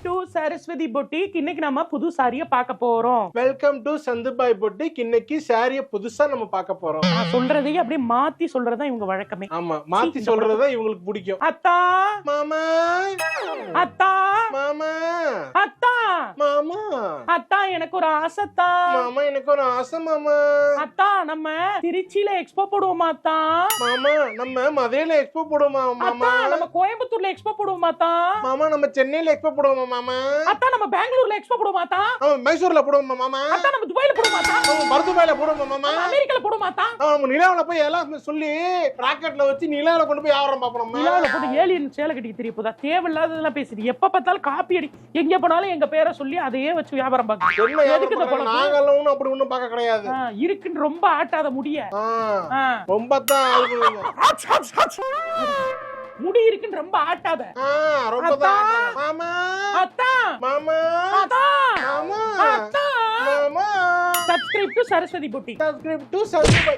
To Saraswati boutique. இன்னைக்கு நம்ம புது சாரிய பார்க்க போறோம். Welcome to Chandubhai boutique. இன்னைக்கு சாரிய புதுசா நம்ம பார்க்க போறோம். நான் சொல்றதையே அப்படியே மாத்தி சொல்றதா இவங்க வழக்கமே. ஆமா, மாத்தி சொல்றதா இவங்களுக்கு பிடிக்கும். அத்தா மாமா, அத்தா மாமா, அத்தா மாமா, அத்தா எனக்கு ஒரு ஆசைத்தா. மாமா எனக்கு ஒரு ஆசை மாமா. அத்தா நம்ம திருச்சியில எக்ஸ்போ போடுவோமா அத்தா? மாமா நம்ம மதுரையில எக்ஸ்போ போடுவோமா அத்தா மாமா? நம்ம கோயம்புத்தூர்ல எக்ஸ்போ போடுவோமா அத்தா? மாமா நம்ம சென்னையில எக்ஸ்போ போடுவோமா மாமா? அத்தா நம்ம பெங்களூர்ல எக்ஸ்போ போடுவோமா அத்தா? மைசூர்ல போடுவோமா மாமா? அத்தா நம்ம துபாயில போடுவோமா அத்தா? பர்துபாயில போடுவோமா மாமா? அமெரிக்கால போடுவோமா அத்தா? நம்ம நிலாவில போய் எல்லாம் சொல்லி ராக்கெட்ல வச்சு நிலாவில கொண்டு போய் வியாபாரம் பாப்போம். நிலாவில போட்டு ஏலியன் சேலை கட்டிக்கு தெரிய போதா? தேவையில்லாததெல்லாம் பேசுறீங்க. எப்ப பார்த்தாலும் காப்பி அடி. எங்க போனாலும் எங்க பேரை சொல்லி அதையே வச்சு வியாபாரம் பார்க்க. என்ன எதுக்கு இந்த பழக்கம்? நாங்கெல்லாம் ஒண்ணும் அப்படி ஒண்ணும் பார்க்க கிடையாது. இருக்குன்னு ரொம்ப ஆட்டாத முடிய. ரொம்ப தான் முடி இருக்குன்னு ரொம்ப ஆட்டாத. ரொம்ப தான் மாமா, அத்தா மாமா, அத்தா மாமா, அத்தா. மாமா. Subscribe to Saraswati boutique. Subscribe to Sanjubai.